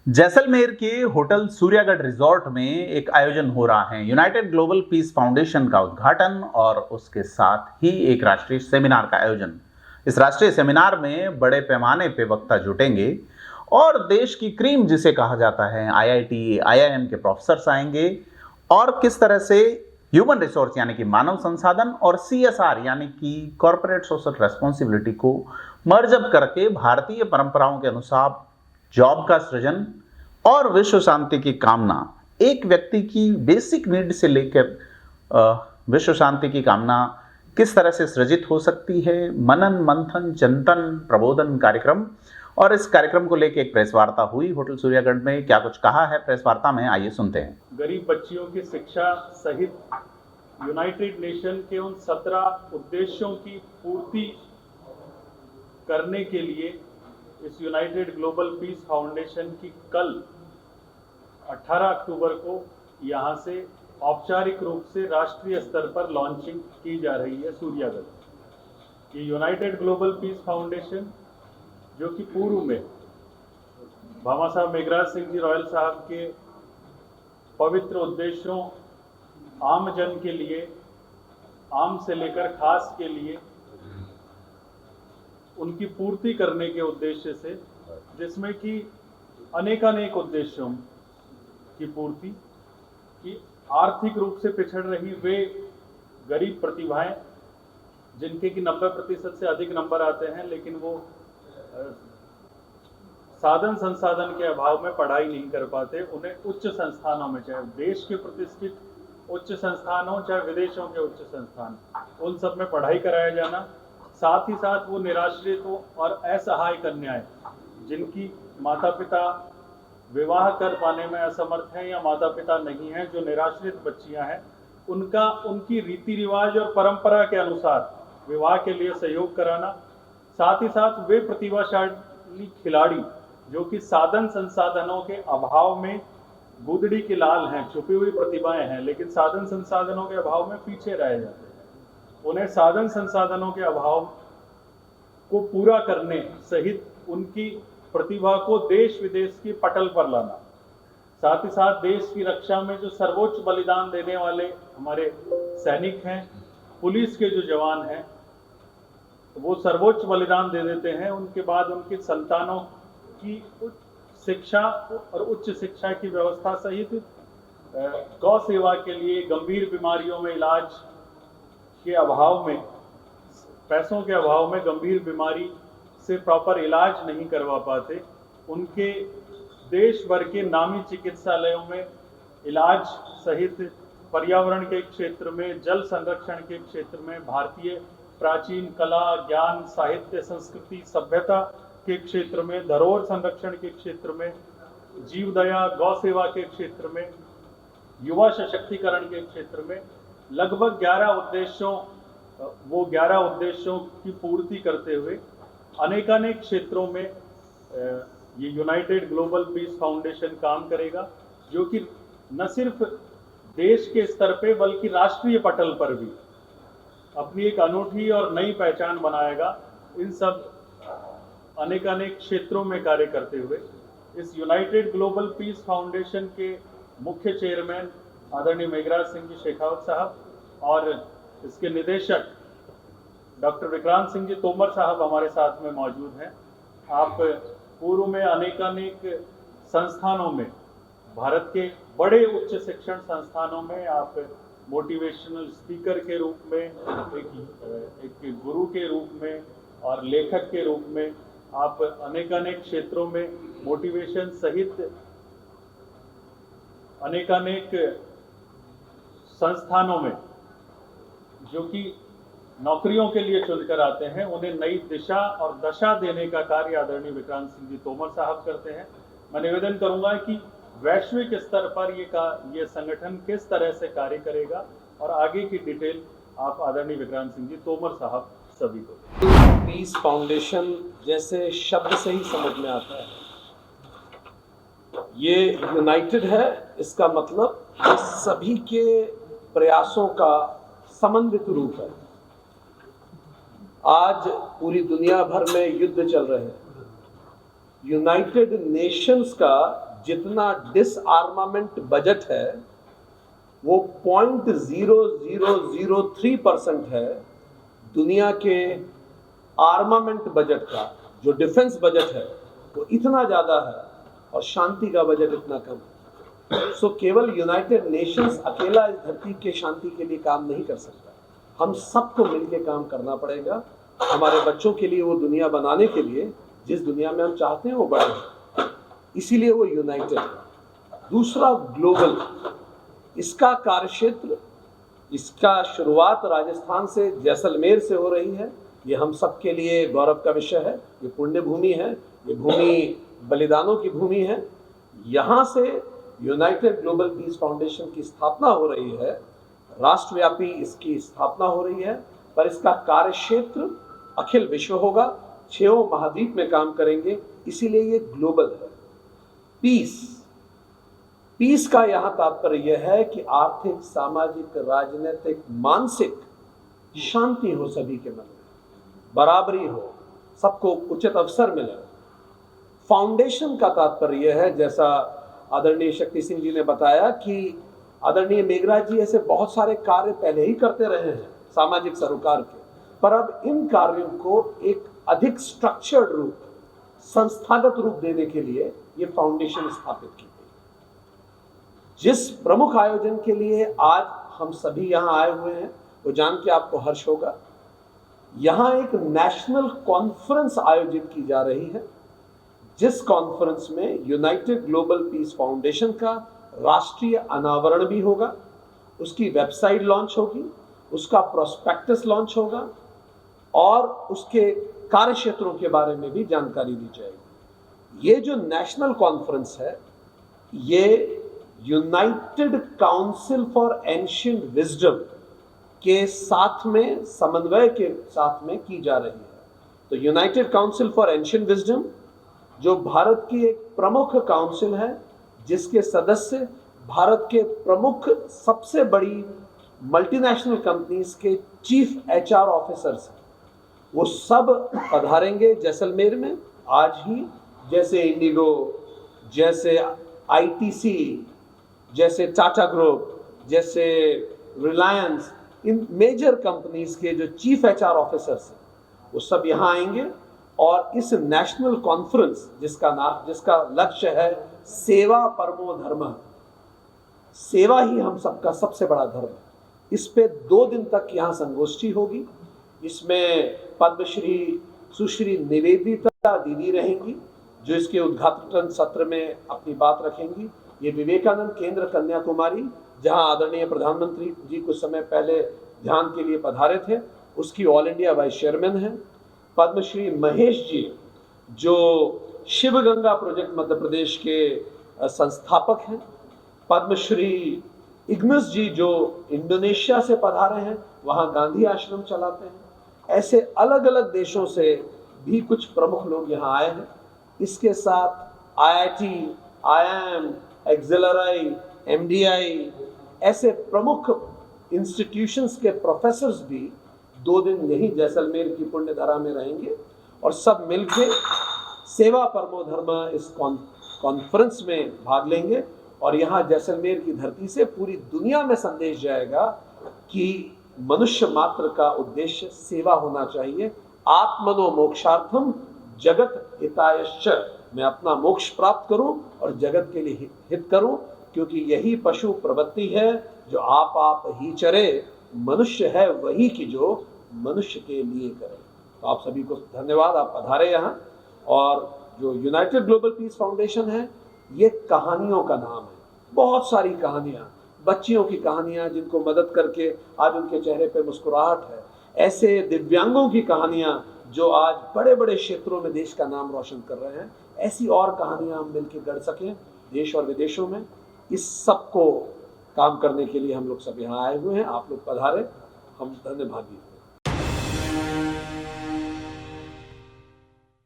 जैसलमेर के hotel Suryagarh resort में एक आयोजन हो रहा है। यूनाइटेड ग्लोबल पीस फाउंडेशन का उद्घाटन और उसके साथ ही एक राष्ट्रीय सेमिनार का आयोजन। इस राष्ट्रीय सेमिनार में बड़े पैमाने पे वक्ता जुटेंगे और देश की क्रीम जिसे कहा जाता है आईआईटी, आईआईएम के प्रोफेसर्स आएंगे और किस तरह से ह्यूमन रिसोर्स यानी कि मानव संसाधन और सीएसआर यानी कि कॉर्पोरेट सोशल रेस्पॉन्सिबिलिटी को मर्जअप करके भारतीय परंपराओं के अनुसार जॉब का सृजन और विश्व शांति की कामना, एक व्यक्ति की बेसिक नीड से लेकर विश्व शांति की कामना किस तरह से सृजित हो सकती है, मनन मंथन चिंतन प्रबोधन कार्यक्रम। और इस कार्यक्रम को लेकर एक प्रेस वार्ता हुई होटल सूर्यागढ़ में। क्या कुछ कहा है प्रेस वार्ता में, आइए सुनते हैं। गरीब बच्चियों की शिक्षा सहित यूनाइटेड नेशन के उन 17 उद्देश्यों की पूर्ति करने के लिए इस यूनाइटेड ग्लोबल पीस फाउंडेशन की कल 18 अक्टूबर को यहाँ से औपचारिक रूप से राष्ट्रीय स्तर पर लॉन्चिंग की जा रही है सूर्यागढ़। ये यूनाइटेड ग्लोबल पीस फाउंडेशन जो कि पूर्व में भामा साहब मेघराज सिंह जी रॉयल साहब के पवित्र उद्देश्यों आम जन के लिए, आम से लेकर खास के लिए उनकी पूर्ति करने के उद्देश्य से, जिसमें कि अनेकानेक उद्देश्यों की पूर्ति की आर्थिक रूप से पिछड़ रही वे गरीब प्रतिभाएं जिनके कि 90% से अधिक नंबर आते हैं, लेकिन वो साधन संसाधन के अभाव में पढ़ाई नहीं कर पाते। उन्हें उच्च संस्थानों में, चाहे देश के प्रतिष्ठित उच्च संस्थान हो चाहे विदेशों के उच्च संस्थान, उन सब में पढ़ाई कराया जाना। साथ ही साथ वो निराश्रित हो और असहाय कन्याएं जिनकी माता पिता विवाह कर पाने में असमर्थ हैं या माता पिता नहीं हैं, जो निराश्रित बच्चियां हैं, उनकी रीति रिवाज और परंपरा के अनुसार विवाह के लिए सहयोग कराना। साथ ही साथ वे प्रतिभाशाली खिलाड़ी जो कि साधन संसाधनों के अभाव में गुदड़ी के लाल हैं, छुपी हुई प्रतिभाएं हैं, लेकिन साधन संसाधनों के अभाव में पीछे रह जाते हैं, उन्हें साधन संसाधनों के अभाव को पूरा करने सहित उनकी प्रतिभा को देश विदेश की पटल पर लाना। साथ ही साथ देश की रक्षा में जो सर्वोच्च बलिदान देने वाले हमारे सैनिक हैं, पुलिस के जो जवान हैं, वो सर्वोच्च बलिदान दे देते हैं, उनके बाद उनकी संतानों की शिक्षा और उच्च शिक्षा की व्यवस्था सहित गौ सेवा के लिए गंभीर बीमारियों में इलाज के अभाव में, पैसों के अभाव में गंभीर बीमारी से प्रॉपर इलाज नहीं करवा पाते, उनके देश भर के नामी चिकित्सालयों में इलाज सहित पर्यावरण के क्षेत्र में, जल संरक्षण के क्षेत्र में, भारतीय प्राचीन कला ज्ञान साहित्य संस्कृति सभ्यता के क्षेत्र में, धरोहर संरक्षण के क्षेत्र में, जीवदया गौ सेवा के क्षेत्र में, युवा सशक्तिकरण के क्षेत्र में लगभग 11 उद्देश्यों की पूर्ति करते हुए अनेकानेक क्षेत्रों में ये यूनाइटेड ग्लोबल पीस फाउंडेशन काम करेगा, जो कि न सिर्फ देश के स्तर पे बल्कि राष्ट्रीय पटल पर भी अपनी एक अनूठी और नई पहचान बनाएगा। इन सब अनेकानेक क्षेत्रों में कार्य करते हुए इस यूनाइटेड ग्लोबल पीस फाउंडेशन के मुख्य चेयरमैन आदरणीय मेघराज सिंह जी शेखावत साहब और इसके निदेशक डॉक्टर विक्रांत सिंह जी तोमर साहब हमारे साथ में मौजूद हैं। आप पूर्व में अनेकानेक संस्थानों में, भारत के बड़े उच्च शिक्षण संस्थानों में आप मोटिवेशनल स्पीकर के रूप में, एक गुरु के रूप में और लेखक के रूप में आप अनेकानेक क्षेत्रों में मोटिवेशन सहित अनेकानेक संस्थानों में जो कि नौकरियों के लिए चुनकर आते हैं, उन्हें नई दिशा और दशा देने का कार्य आदरणीय विक्रांत सिंह जी तोमर साहब करते हैं। मैं निवेदन करूंगा कि वैश्विक स्तर पर ये संगठन किस तरह से कार्य करेगा और आगे की डिटेल आप आदरणीय विक्रांत सिंह जी तोमर साहब सभी को। पीस फाउंडेशन जैसे शब्द से ही समझ में आता है, ये यूनाइटेड है, इसका मतलब सभी के प्रयासों का समन्वित रूप है। आज पूरी दुनिया भर में युद्ध चल रहे हैं, यूनाइटेड नेशंस का जितना डिसआर्मामेंट बजट है वो 0.0003% है दुनिया के आर्मामेंट बजट का। जो डिफेंस बजट है वो इतना ज़्यादा है और शांति का बजट इतना कम है। सो केवल यूनाइटेड नेशंस अकेला इस धरती के शांति के लिए काम नहीं कर सकता, हम सबको मिलकर काम करना पड़ेगा हमारे बच्चों के लिए, वो दुनिया बनाने के लिए जिस दुनिया में हम चाहते हैं वो बढ़े। इसीलिए वो यूनाइटेड है। दूसरा ग्लोबल, इसका कार्यक्षेत्र, इसका शुरुआत राजस्थान से, जैसलमेर से हो रही है। ये हम सब के लिए गौरव का विषय है। ये पुण्य भूमि है, ये भूमि बलिदानों की भूमि है। यहाँ से यूनाइटेड ग्लोबल पीस फाउंडेशन की स्थापना हो रही है, राष्ट्रव्यापी इसकी स्थापना हो रही है, पर इसका कार्यक्षेत्र अखिल विश्व होगा, 6 महाद्वीप में काम करेंगे, इसीलिए ये ग्लोबल है। पीस का यहाँ तात्पर्य यह है कि आर्थिक, सामाजिक, राजनीतिक, मानसिक शांति हो सभी के मन में, बराबरी हो, सबको उचित अवसर मिले। फाउंडेशन का तात्पर्य यह है, जैसा आदरणीय शक्ति सिंह जी ने बताया कि आदरणीय मेघराज जी ऐसे बहुत सारे कार्य पहले ही करते रहे हैं सामाजिक सरोकार के, पर अब इन कार्यों को एक अधिक स्ट्रक्चर्ड रूप, संस्थागत रूप देने के लिए ये फाउंडेशन स्थापित की गई। जिस प्रमुख आयोजन के लिए आज हम सभी यहाँ आए हुए हैं वो जान के आपको हर्ष होगा। यहाँ एक नेशनल कॉन्फ्रेंस आयोजित की जा रही है, जिस कॉन्फ्रेंस में यूनाइटेड ग्लोबल पीस फाउंडेशन का राष्ट्रीय अनावरण भी होगा, उसकी वेबसाइट लॉन्च होगी, उसका प्रोस्पेक्टस लॉन्च होगा और उसके कार्य क्षेत्रों के बारे में भी जानकारी दी जाएगी। ये जो नेशनल कॉन्फ्रेंस है ये United council for ancient wisdom के साथ में, समन्वय के साथ में की जा रही है। तो United council for ancient wisdom जो भारत की एक प्रमुख काउंसिल है, जिसके सदस्य भारत के प्रमुख सबसे बड़ी मल्टीनेशनल कंपनीज के चीफ एचआर ऑफिसर्स हैं, वो सब पधारेंगे जैसलमेर में आज ही। जैसे इंडिगो, जैसे आईटीसी, जैसे टाटा ग्रुप, जैसे रिलायंस, इन मेजर कंपनीज के जो चीफ एचआर ऑफिसर्स हैं वो सब यहाँ आएंगे और इस नेशनल कॉन्फ्रेंस जिसका लक्ष्य है सेवा परमो धर्म, सेवा ही हम सबका सबसे बड़ा धर्म है, इस पे 2 दिन तक यहाँ संगोष्ठी होगी। इसमें पद्मश्री सुश्री निवेदिता दीदी रहेंगी जो इसके उद्घाटन सत्र में अपनी बात रखेंगी। ये विवेकानंद केंद्र कन्याकुमारी, जहां आदरणीय प्रधानमंत्री जी कुछ समय पहले ध्यान के लिए पधारे थे, उसकी ऑल इंडिया वाइस चेयरमैन है। पद्मश्री महेश जी जो शिव गंगा प्रोजेक्ट मध्य प्रदेश के संस्थापक हैं। पद्मश्री इग्नस जी जो इंडोनेशिया से पधारे हैं, वहाँ गांधी आश्रम चलाते हैं। ऐसे अलग अलग देशों से भी कुछ प्रमुख लोग यहाँ आए हैं। इसके साथ आईआईटी, आईआईएम, एक्सेलराई, एमडीआई, ऐसे प्रमुख इंस्टीट्यूशंस के प्रोफेसर्स भी 2 दिन यही जैसलमेर की पुण्यधरा में रहेंगे और सब मिलकर सेवा परमो धर्म इस कॉन्फ्रेंस में भाग लेंगे। और यहाँ जैसलमेर की धरती से पूरी दुनिया में संदेश जाएगा कि मनुष्य मात्र का उद्देश्य सेवा होना चाहिए। आत्मनो मोक्षार्थम जगत हितायश्च, मैं अपना मोक्ष प्राप्त करूं और जगत के लिए हित करूं, क्योंकि यही पशु प्रवृत्ति है जो आप ही चरे, मनुष्य है वही की जो मनुष्य के लिए करे। तो आप सभी को धन्यवाद, आप पधारे यहाँ। और जो यूनाइटेड ग्लोबल पीस फाउंडेशन है ये कहानियों का नाम है, बहुत सारी कहानियाँ, बच्चियों की कहानियाँ जिनको मदद करके आज उनके चेहरे पे मुस्कुराहट है, ऐसे दिव्यांगों की कहानियाँ जो आज बड़े बड़े क्षेत्रों में देश का नाम रोशन कर रहे हैं, ऐसी और कहानियाँ हम मिलकर गढ़ सकें देश और विदेशों में। इस सब को काम करने के लिए हम लोग सब यहाँ आए हुए हैं। आप लोग पधारे, हम धन्यवादी।